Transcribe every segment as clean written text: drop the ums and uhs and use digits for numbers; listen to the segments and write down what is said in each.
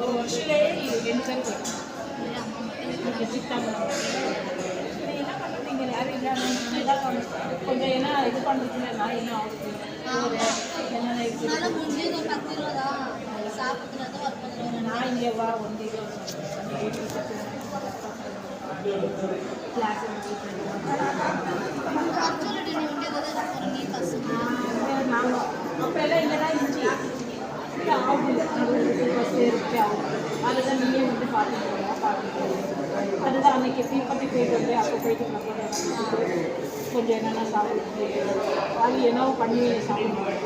ஒரு வருஷத்துலேயே 2 பேர் போயிட்டாங்க. என்ன பண்ணுறது, இங்கே யாரும் இல்லை. ஏதாவது கொஞ்சம் என்ன இது பண்ணுறதுல நான் என்ன ஆகுது நான் இங்கே வா வந்து క్లాస్ அப்போல்லாம் இங்கே தான் இருந்துச்சு. ஆகுது பஸ் இருக்கு ஆகும். அதுதான் நீயே வந்து பார்த்துட்டு அதுதான் அன்றைக்கி தீப்பத்தி போயிட்டு வந்து அப்போ போயிட்டு கொஞ்சம் என்னென்ன சாப்பிட்டு அது என்னவோ பண்ணி சாப்பிடணும்.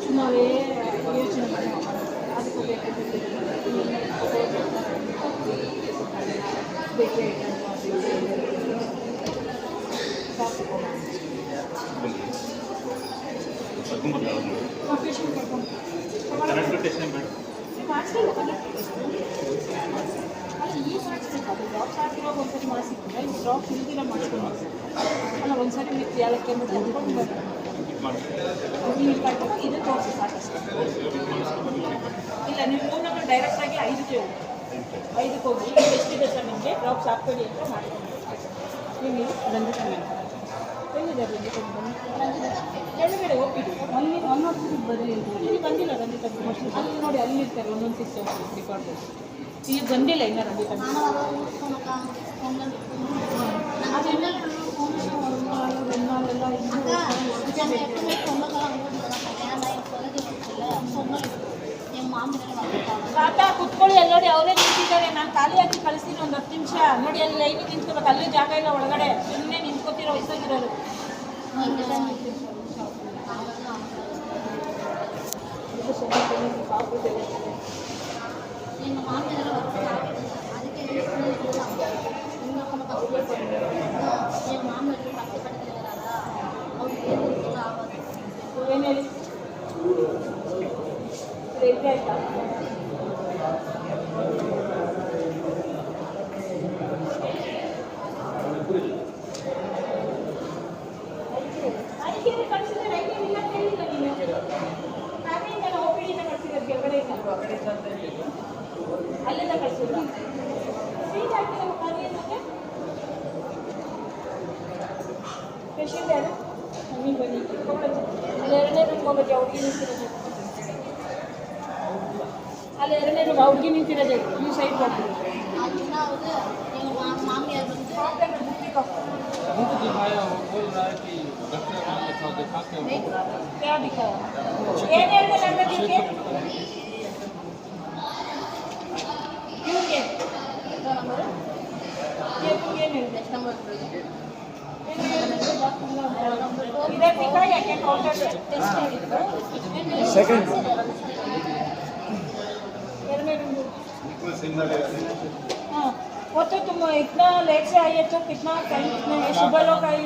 சும்மாவே யோசனை பண்ணுவோம். அதுக்கு ಒಂದ್ಸರಿ ಮಾಡಿಸಿದ್ರೆ ಡ್ರಾಪ್ ಹಿಂದಿನ ಮಾಡಿಸ್ಕೊಂಡು ಅಲ್ಲ ಒಂದ್ಸರಿ ಮಿಕ್ಕಿ ಯಾಲಕ್ಕೆ ತಂದ್ಕೊಂಡು ನೀವು ಕಟ್ಕೊಂಡು ಇದು ತೋರಿಸಿ ಸಾಕಷ್ಟು. ಇಲ್ಲ ನೀವು ಫೋನ್ ನಂಬರ್ ಡೈರೆಕ್ಟಾಗಿ 5ಕ್ಕೆ ಹೋಗಿ 5ಕ್ಕೆ ಹೋಗಿ ಎಷ್ಟಿದೆ ಸರ್ ನಿಮಗೆ ಡ್ರಾಪ್ಸ್ ಹಾಕ್ಕೊಳ್ಳಿ ಅಂತ ಮಾಡ್ಕೊಂಡು ನೀವು ರಂಜಿತ ಎಲ್ಲಿದೆ ರಂಜಿತ ಕೆಳಗಡೆ ಹೋಗ್ಬಿಟ್ಟು ಒಂದು ವರ್ಷಕ್ಕೆ ಬರೀ ಇಲ್ಲಿ ಬಂದಿಲ್ಲ ರಂಜಿತ ಅಲ್ಲಿ ನೋಡಿ ಅಲ್ಲಿರ್ತಾರೆ ಒಂದೊಂದು ಸಿಸ್ಟಮ್ ಡಿಪಾರ್ಟ್ಮೆಂಟ್ ಇಲ್ಲಿ ಬಂದಿಲ್ಲ ಇನ್ನು ರಂಜಿತ ತಾತ ಕುತ್ಕೊಳ್ಳಿ ಅಲ್ಲಿ ನೋಡಿ ಅವರೇ ನಿಂತಿದ್ದಾರೆ. ನಾನು ಖಾಲಿ ಹಾಕಿ ಕಳಿಸ್ತೀನಿ ಒಂದು 10 ನಿಮಿಷ ನೋಡಿ. ಅಲ್ಲಿ ಲೈನಿಗೆ ನಿಂತ್ಕೋಬೇಕು. ಅಲ್ಲೂ ಜಾಗ ಇಲ್ಲ ಒಳಗಡೆ. ಸುಮ್ಮನೆ ನಿಂತ್ಕೋತಿರೋ ವಯಸ್ಸಾಗಿರೋರು. ಏನು ಹೇಳಿ ರೇಟ್ ಆಯ್ತಾ? ಅಲ್ಲಿಂದ ಕಳಿಸಿಲ್ಲ ಪೇಷಂಟ್ ಯಾರು ನೀವು ಬನ್ನಿ ಅಲ್ಲಿ 2ನೇ ರೂಮ್ ಹೋಗೋದು ಹುಡುಗಿ ನಿಂತಿರೋದು. ಅಲ್ಲಿ 2ನೇ ರೂಮ್ ಹುಡುಗಿ ನಿಂತಿರೋದು ಈ ಸೈಡ್ ಬರ್ತೀವಿ. क्या दिखाया ಏನು ಹೇಳಿದೆ ನನಗೆ क्यों के नंबर ये ಏನು ಹೇಳಿದೆ नंबर इधर दिखाया क्या काउंटर टेस्ट ಆಗಿತ್ತು सेकंड हाँ वो तो तुम इतना लेट से आई है तो कितना टाइम कितना है सुबह लोग आई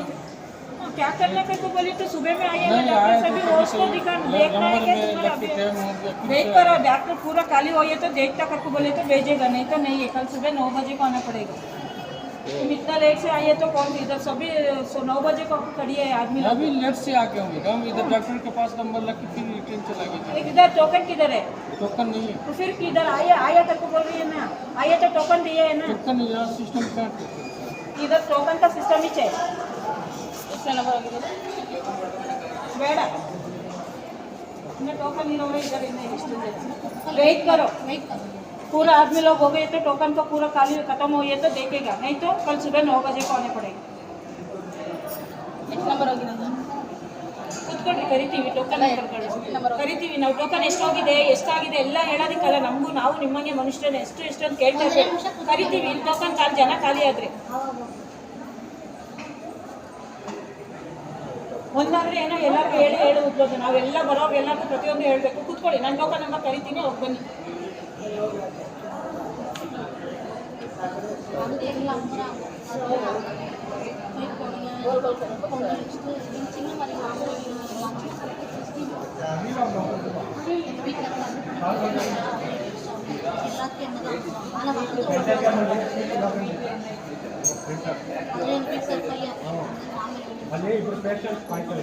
क्या करने के को बोली तो सुबह में आई है डॉक्टर सभी रोज को देखना है क्या तुम्हारा अभी देख करो डॉक्टर पूरा खाली हो तो देखता करके बोले तो भेजेगा नहीं तो नहीं है। कल सुबह 9 बजे को आना पड़ेगा। तुम इतना लेट से आई है तो कौन इधर सभी 9 बजे को खड़ी है आदमी अभी लेट से आके होंगे हम इधर डॉक्टर के पास नंबर लग के फिर रिटर्न चला गया। इधर टोकन किधर है? टोकन नहीं है तो फिर किधर आया करके बोल रही है ना आया तो टोकन दिए है ना टोकन यहाँ सिस्टम का इधर टोकन का सिस्टम ही चाहिए। इसका नंबर आगे ಬೇಡ इन्हें टोकन नहीं रहा इधर इन्हें वेट करो पूरा आदमी लोग हो गए तो टोकन को पूरा खाली खत्म हो गया तो देखेगा नहीं तो कल सुबह 9 बजे को आने पड़ेगा। ಎಷ್ಟು ನಂಬರ್ ಹೋಗಿದೆ ಕೂತ್ಕೊಂಡು ಕರಿತೀವಿ ಟೋಕನ್ ನಂಬರ್ ಕರಿತೀವಿ ನಾವು ಟೋಕನ್ ಎಷ್ಟಾಗಿದೆ ಎಷ್ಟಾಗಿದೆ ಎಲ್ಲ ಹೇಳೋದಕ್ಕಲ್ಲ ನಮಗೂ ನಾವು ನಿಮ್ಮಂಗೆ ಮನುಷ್ಯರನ್ನ ಎಷ್ಟು ಅಂತ ಕೇಳ್ತಾ ಇದ್ದೀವಿ ಕರಿತೀವಿ ಇಲ್ಲಿ ಟೋಕನ್ ಜನ ಖಾಲಿ ಆದರೆ ಒಂದಾದ್ರೆ ಏನೋ ಎಲ್ಲರಿಗೂ ಹೇಳಿ ಉದ್ಯೋಗ ನಾವೆಲ್ಲ ಬರೋರು ಎಲ್ಲರಿಗೂ ಪ್ರತಿಯೊಂದು ಹೇಳಬೇಕು ಕೂತ್ಕೊಳ್ಳಿ ನಾನು ಟೋಕನ್ ನಂಬರ್ ಕರಿತೀನಿ ಹೋಗಿ ಬನ್ನಿ ಅಲ್ಲೇ ಇಬ್ಬರು ಪೇಷಂಟ್ ಕಾಯ್ತಾರೆ.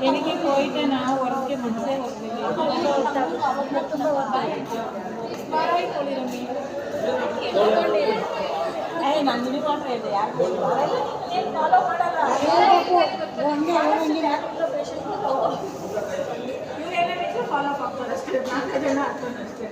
എനിക്ക് പോയിട്ട് ನಾ ಹೊರಗೆ ಮನಸ್ಸೇ ಹೋಗ್ತಿಲ್ಲ ನಾನು ನಿಮಗೆ ಮಾತ್ರ ಇದೆ ಯಾರು ಫಾಲೋ ಮಾಡಲ್ಲ ಇವ್ರು ಏನೇನಿದ್ರು ಫಾಲೋ ಆಗ್ತಾರೆ ಅಷ್ಟೇ 4 ಜನ ಅಷ್ಟೇ